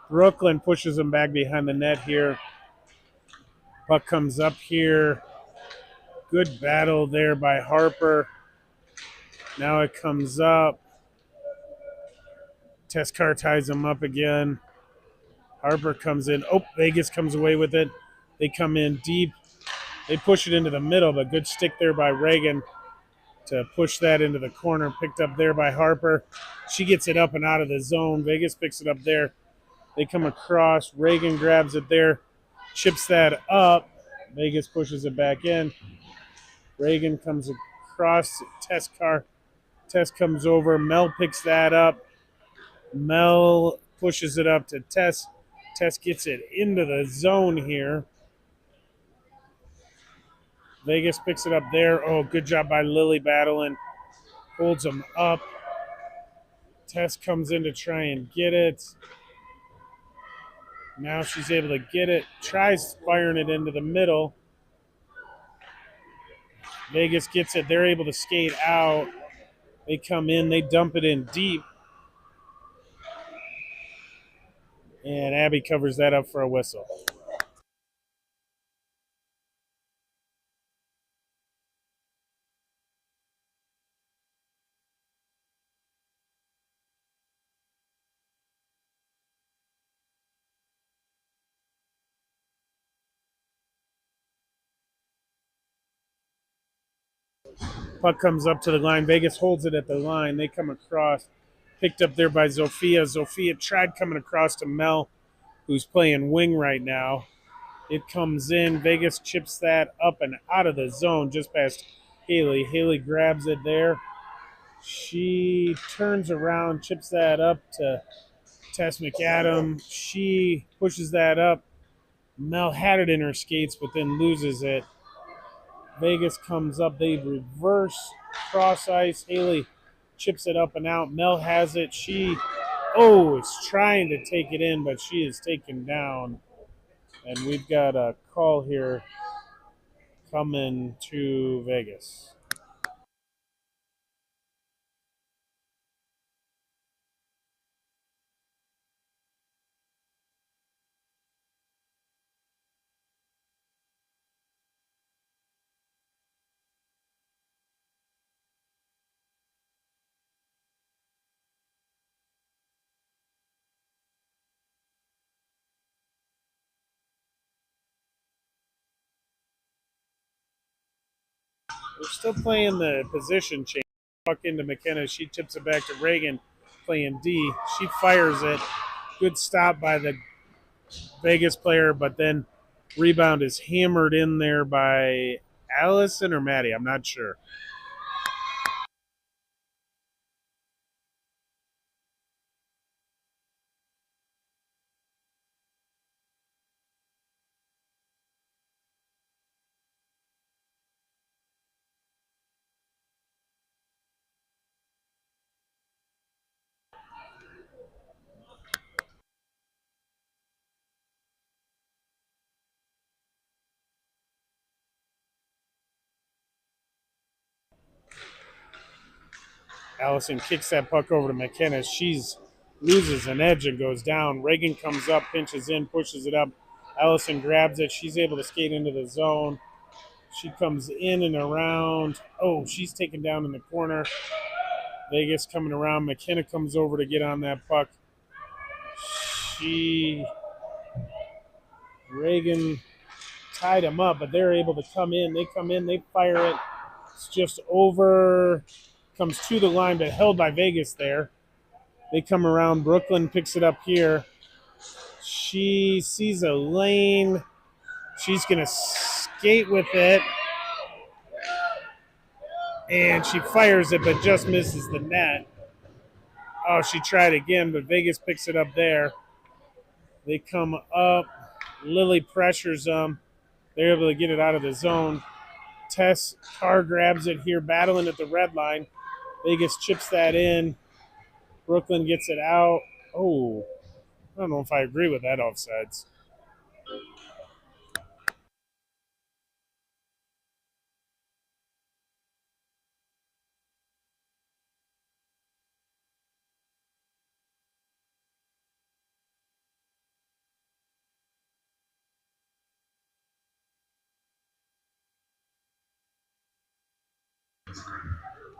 Speaker 1: Brooklyn pushes them back behind the net here. Puck comes up here. Good battle there by Harper. Now it comes up. Teskar ties him up again. Harper comes in. Oh, Vegas comes away with it. They come in deep. They push it into the middle, but good stick there by Reagan to push that into the corner. Picked up there by Harper. She gets it up and out of the zone. Vegas picks it up there. They come across. Reagan grabs it there. Chips that up. Vegas pushes it back in. Reagan comes across. Teskar. Tess comes over. Mel picks that up. Mel pushes it up to Tess. Tess gets it into the zone here. Vegas picks it up there. Oh, good job by Lily battling. Holds them up. Tess comes in to try and get it. Now she's able to get it. Tries firing it into the middle. Vegas gets it. They're able to skate out. They come in. They dump it in deep. And Abby covers that up for a whistle. Puck comes up to the line. Vegas holds it at the line. They come across. Picked up there by Zofia. Zofia tried coming across to Mel, who's playing wing right now. It comes in. Vegas chips that up and out of the zone just past Haley. Haley grabs it there. She turns around, chips that up to Tess McAdam. She pushes that up. Mel had it in her skates, but then loses it. Vegas comes up. They reverse cross ice. Haley chips it up and out. Mel has it. She, is trying to take it in, but she is taken down. And we've got a call here coming to Vegas. We're still playing the position change. Puck into McKenna. She tips it back to Reagan. playing D. She fires it. Good stop by the Vegas player, but then rebound is hammered in there by Allison or Maddie. I'm not sure. Allison kicks that puck over to McKenna. She's loses an edge and goes down. Reagan comes up, pinches in, pushes it up. Allison grabs it. She's able to skate into the zone. She comes in and around. Oh, she's taken down in the corner. Vegas coming around. McKenna comes over to get on that puck. Reagan tied him up, but they're able to come in. They come in, they fire it. It's just over, comes to the line, but held by Vegas there. They come around. Brooklyn picks it up here. She sees a lane. She's going to skate with it. And she fires it, but just misses the net. Oh, she tried again, but Vegas picks it up there. They come up. Lily pressures them. They're able to get it out of the zone. Tess Carr grabs it here, battling at the red line. Vegas chips that in. Brooklyn gets it out. Oh, I don't know if I agree with that offsides.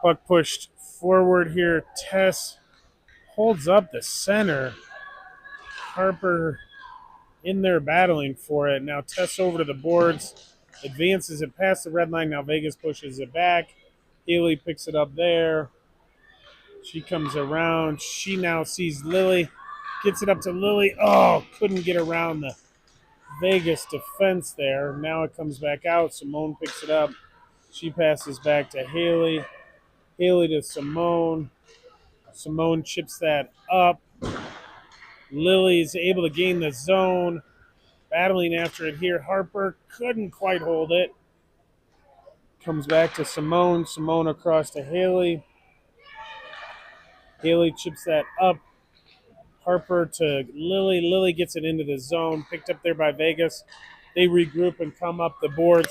Speaker 1: Puck pushed forward here. Tess holds up the center. Harper in there battling for it. Now Tess over to the boards. Advances it past the red line. Now Vegas pushes it back. Haley picks it up there. She comes around. She now sees Lily. Gets it up to Lily. Oh, couldn't get around the Vegas defense there. Now it comes back out. Simone picks it up. She passes back to Haley. Haley to Simone. Simone chips that up. Lily's able to gain the zone. Battling after it here. Harper couldn't quite hold it. Comes back to Simone. Simone across to Haley. Haley chips that up. Harper to Lily. Lily gets it into the zone. Picked up there by Vegas. They regroup and come up the boards.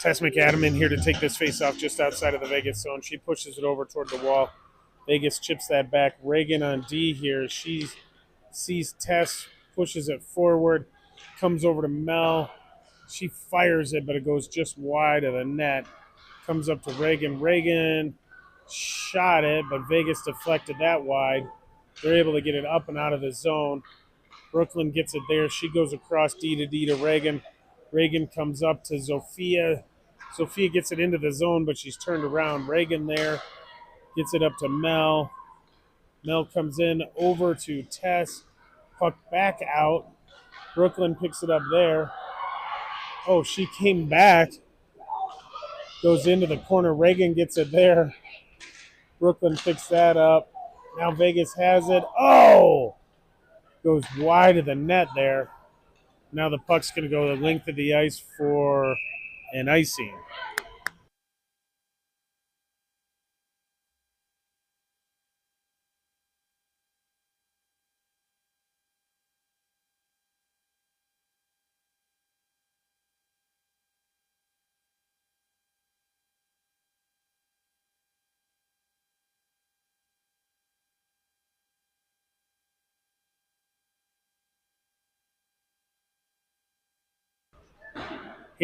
Speaker 1: Tess McAdam in here to take this face off just outside of the Vegas zone. She pushes it over toward the wall. Vegas chips that back. Reagan on D here. She sees Tess, pushes it forward, comes over to Mel. She fires it, but it goes just wide of the net. Comes up to Reagan. Reagan shot it, but Vegas deflected that wide. They're able to get it up and out of the zone. Brooklyn gets it there. She goes across D to Reagan. Reagan comes up to Sophia. Sophia gets it into the zone, but she's turned around. Reagan there gets it up to Mel. Mel comes in over to Tess. Puck back out. Brooklyn picks it up there. Oh, she came back. Goes into the corner. Reagan gets it there. Brooklyn picks that up. Now Vegas has it. Oh! Goes wide of the net there. Now the puck's going to go the length of the ice for an icing.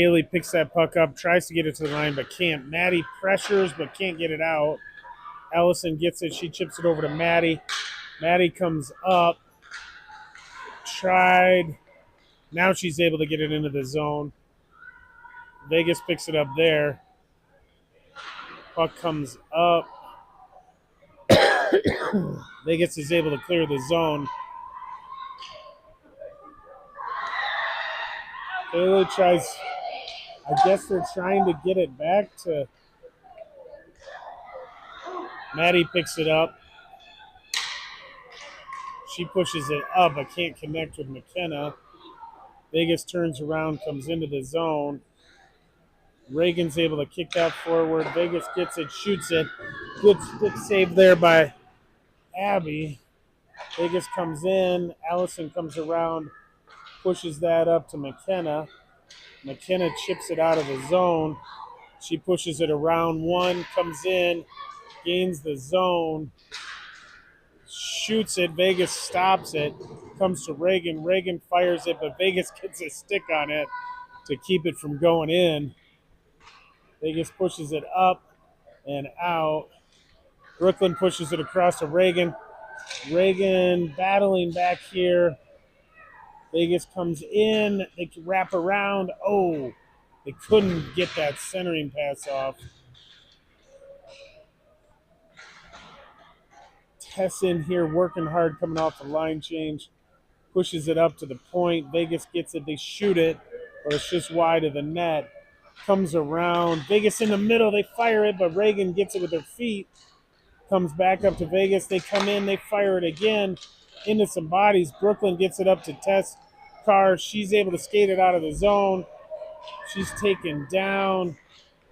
Speaker 1: Haley picks that puck up, tries to get it to the line, but can't. Maddie pressures, but can't get it out. Allison gets it. She chips it over to Maddie. Maddie comes up. Tried. Now she's able to get it into the zone. Vegas picks it up there. Puck comes up. Vegas is able to clear the zone. Haley tries. I guess they're trying to get it back to. Maddie picks it up. She pushes it up, but can't connect with McKenna. Vegas turns around, comes into the zone. Reagan's able to kick that forward. Vegas gets it, shoots it. Good stick save there by Abby. Vegas comes in. Allison comes around, pushes that up to McKenna. McKenna chips it out of the zone. She pushes it around one, comes in, gains the zone, shoots it. Vegas stops it, comes to Reagan. Reagan fires it, but Vegas gets a stick on it to keep it from going in. Vegas pushes it up and out. Brooklyn pushes it across to Reagan. Reagan battling back here. Vegas comes in. They can wrap around. Oh, they couldn't get that centering pass off. Tess in here working hard coming off the line change. Pushes it up to the point. Vegas gets it. They shoot it, or it's just wide of the net. Comes around. Vegas in the middle. They fire it, but Reagan gets it with her feet. Comes back up to Vegas. They come in. They fire it again into some bodies. Brooklyn gets it up to Tess Carr. She's able to skate it out of the zone. She's taken down.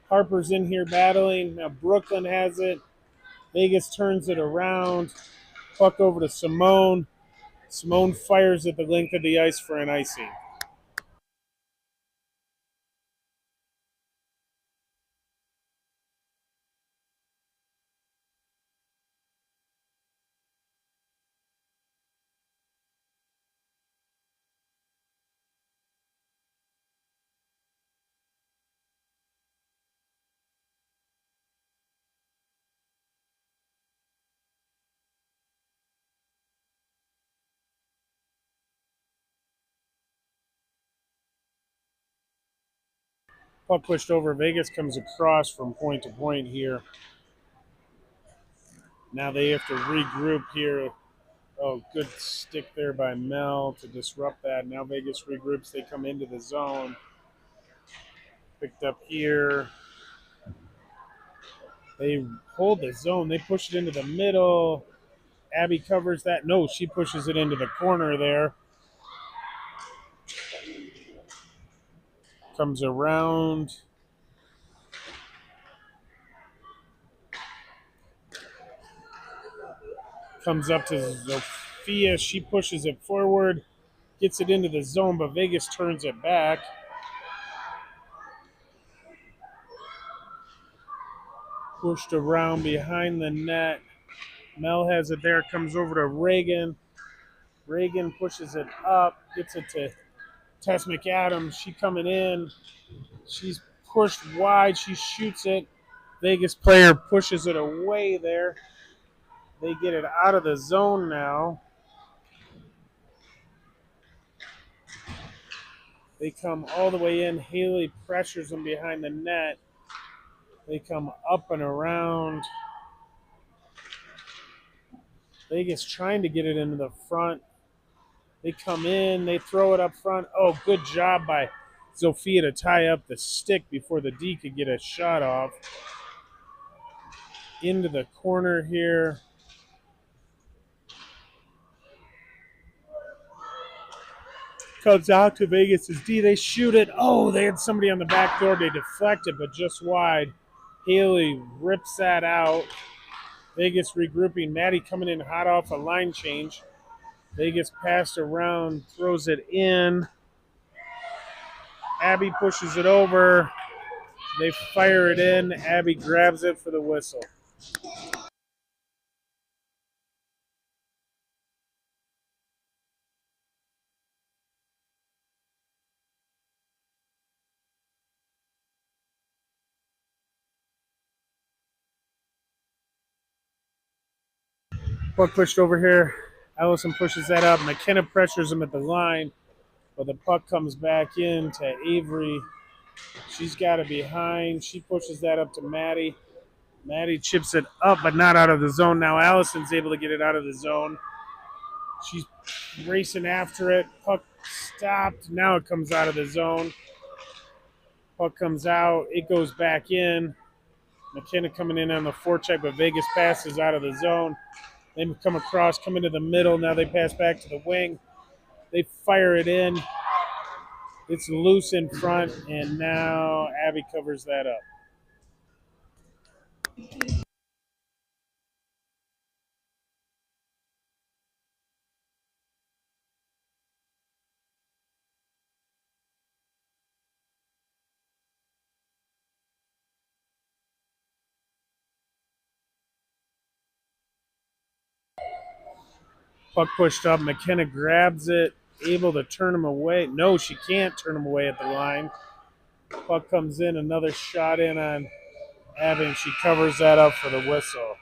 Speaker 1: Harper's in here battling. Now Brooklyn has it. Vegas turns it around. Puck over to Simone. Simone fires at the length of the ice for an icing. Puck pushed over. Vegas comes across from point to point here. Now they have to regroup here. Oh, good stick there by Mel to disrupt that. Now Vegas regroups. They come into the zone. Picked up here. They hold the zone. They push it into the middle. Abby covers that. No, she pushes it into the corner there. Comes around. Comes up to Sophia. She pushes it forward. Gets it into the zone, but Vegas turns it back. Pushed around behind the net. Mel has it there. Comes over to Reagan. Reagan pushes it up. Gets it to Tess McAdams. She coming in. She's pushed wide. She shoots it. Vegas player pushes it away there. They get it out of the zone now. They come all the way in. Haley pressures them behind the net. They come up and around. Vegas trying to get it into the front. They come in. They throw it up front. Oh, good job by Sophia to tie up the stick before the D could get a shot off. Into the corner here. Comes out to Vegas' D. They shoot it. Oh, they had somebody on the back door. They deflect it, but just wide. Haley rips that out. Vegas regrouping. Maddie coming in hot off a line change. Vegas passed around, throws it in. Abby pushes it over. They fire it in. Abby grabs it for the whistle. Puck pushed over here. Ellison pushes that up. McKenna pressures him at the line, but the puck comes back in to Avery. She's got it behind. She pushes that up to Maddie. Maddie chips it up, but not out of the zone. Now Allison's able to get it out of the zone. She's racing after it. Puck stopped. Now it comes out of the zone. Puck comes out. It goes back in. McKenna coming in on the forecheck, but Vegas passes out of the zone. They come across, come into the middle. Now they pass back to the wing. They fire it in. It's loose in front, and now Abby covers that up. Puck pushed up. McKenna grabs it, able to turn him away. No, she can't turn him away at the line. Puck comes in, another shot in on Abby, and she covers that up for the whistle.